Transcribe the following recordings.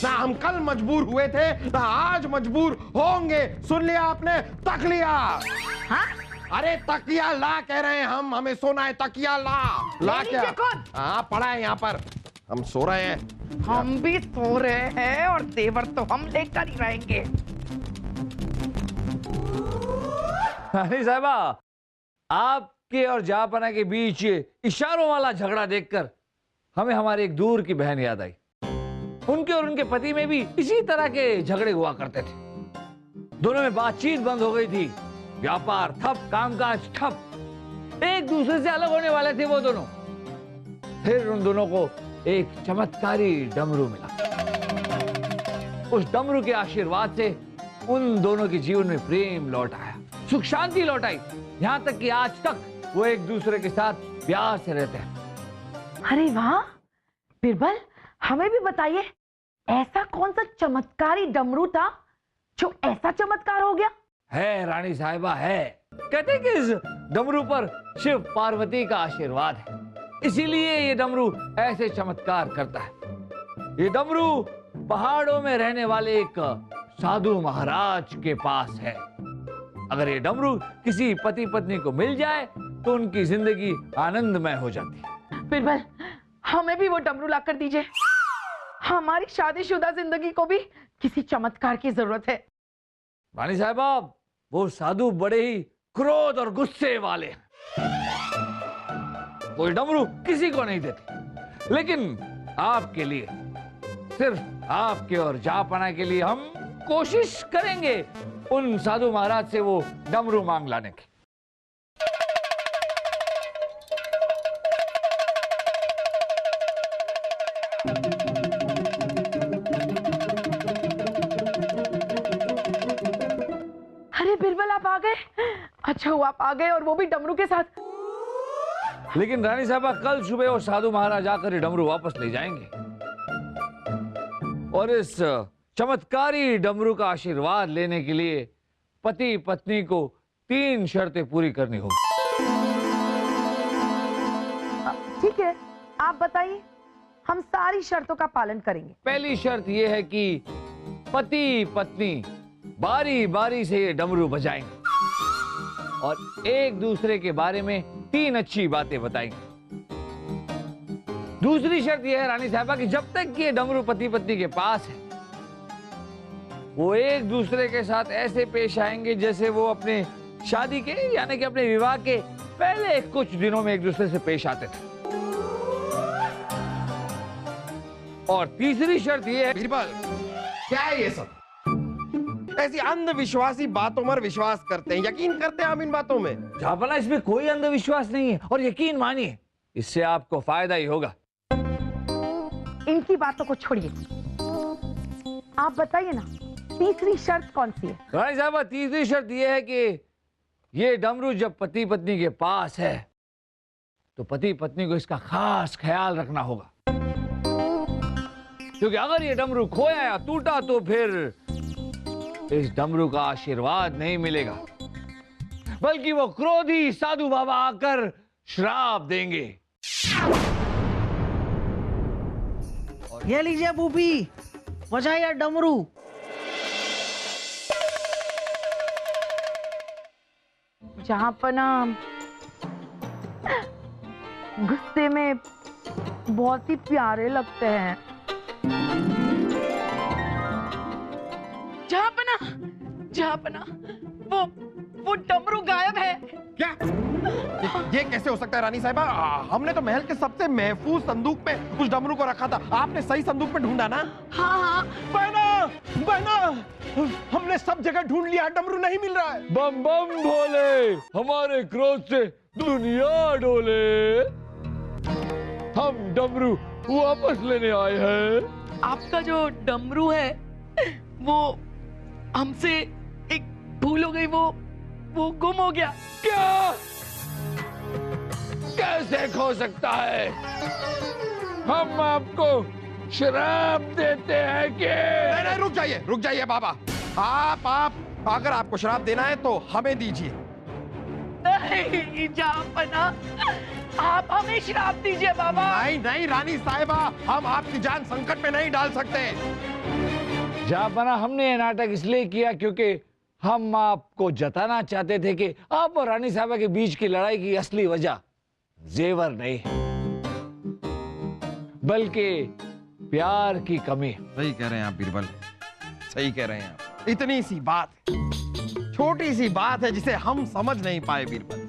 ना हम कल मजबूर हुए थे ना आज मजबूर होंगे। सुन लिया आपने? तक लिया। हाँ? अरे तकिया ला कह रहे हैं हम, हमें सोना है, तकिया ला। ला क्या? कौन? हाँ पड़ा है यहाँ पर, हम सो रहे हैं। हम भी सो रहे हैं और देवर तो हम लेकर ही रहेंगे। रानी साहबा, आपके और जहाँपना के बीच इशारों वाला झगड़ा देखकर हमें हमारे एक दूर की बहन याद आई। उनके और उनके पति में भी इसी तरह के झगड़े हुआ करते थे। दोनों में बातचीत बंद हो गई थी, व्यापार ठप, कामकाज ठप, एक दूसरे से अलग होने वाले थे वो दोनों। फिर उन दोनों को एक चमत्कारी डमरू मिला। उस डमरू के आशीर्वाद से उन दोनों के जीवन में प्रेम लौट आया, सुख शांति लौट आई, यहाँ तक कि आज तक वो एक दूसरे के साथ प्यार से रहते हैं। अरे वाह, बिरबल हमें भी बताइए, ऐसा कौन सा चमत्कारी डमरू था जो ऐसा चमत्कार हो गया? है रानी साहिबा, है। कहते हैं कि इस डमरू पर शिव पार्वती का आशीर्वाद है, इसीलिए ये डमरू ऐसे चमत्कार करता है। ये डमरू पहाड़ों में रहने वाले एक साधु महाराज के पास है। अगर ये डमरू किसी पति पत्नी को मिल जाए तो उनकी जिंदगी आनंदमय हो जाती है। बिरबल हमें भी वो डमरू लाकर दीजिए, हमारी शादीशुदा जिंदगी को भी किसी चमत्कार की जरूरत है। रानी साहिबा, वो साधु बड़े ही क्रोध और गुस्से वाले हैं, वो डमरू किसी को नहीं देते। लेकिन आपके लिए, सिर्फ आपके और जहाँपना के लिए हम कोशिश करेंगे उन साधु महाराज से वो डमरू मांग लाने की। अरे बिरबल आप आ गए, अच्छा हुआ आप आ गए, और वो भी डमरू के साथ। लेकिन रानी साहबा, कल सुबह वो साधु महाराज आकर ये डमरू वापस ले जाएंगे और इस चमत्कारी डमरू का आशीर्वाद लेने के लिए पति पत्नी को 3 शर्तें पूरी करनी होगी। ठीक है, आप बताइए, हम सारी शर्तों का पालन करेंगे। पहली शर्त यह है कि पति पत्नी बारी बारी से ये डमरू बजाएंगे और एक दूसरे के बारे में 3 अच्छी बातें बताएंगे। दूसरी शर्त यह है रानी साहबा कि जब तक ये डमरू पति पत्नी के पास है, वो एक दूसरे के साथ ऐसे पेश आएंगे जैसे वो अपने शादी के, यानी कि अपने विवाह के पहले कुछ दिनों में एक दूसरे से पेश आते थे। और तीसरी शर्त यह है। बीरबल, क्या है ये सब? ऐसी अंधविश्वासी बातों पर विश्वास करते हैं, यकीन करते हैं हम इन बातों में। जहाँपना, इसमें कोई अंधविश्वास नहीं है, और यकीन मानिए इससे आपको फायदा ही होगा। इनकी बातों को छोड़िए, आप बताइए ना, तीसरी शर्त कौन सी है? रानी साहबा, तीसरी शर्त यह है कि ये डमरू जब पति पत्नी के पास है तो पति पत्नी को इसका खास ख्याल रखना होगा, क्योंकि अगर ये डमरू खोया या टूटा तो फिर इस डमरू का आशीर्वाद नहीं मिलेगा, बल्कि वो क्रोधी साधु बाबा आकर श्राप देंगे। ये लीजिए बूबी, बजाइए डमरू। जहाँपना गुस्से में बहुत ही प्यारे लगते हैं। जहाँपना वो डमरू गायब है। क्या? ये कैसे हो सकता है रानी साहिबा? हमने तो महल के सबसे महफूज संदूक में उस डमरू को रखा था। आपने सही संदूक में ढूंढा ना? हाँ। बहना, बहना, हमने सब जगह ढूंढ लिया, डमरू नहीं मिल रहा है। बम बम भोले, हमारे क्रोध से दुनिया डोले, हम डमरू वापस लेने आए हैं। आपका जो डमरू है वो हमसे एक भूल हो गई, वो गुम हो गया। क्या? कैसे खो सकता है? हम आपको श्राप देते हैं कि? नहीं, रुक जाइए बाबा। आप अगर आपको श्राप देना है तो हमें दीजिए। नहीं जापना, आप हमें श्राप दीजिए बाबा। नहीं नहीं रानी साहिबा, हम आपकी जान संकट में नहीं डाल सकते। जापना, हमने ये नाटक इसलिए किया क्योंकि हम आपको जताना चाहते थे कि आप और रानी साहबा के बीच की लड़ाई की असली वजह जेवर नहीं बल्कि प्यार की कमी। सही कह रहे हैं आप बीरबल, सही कह रहे हैं आप। इतनी सी बात, छोटी सी बात है जिसे हम समझ नहीं पाए बीरबल।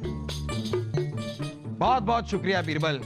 बहुत बहुत शुक्रिया बीरबल।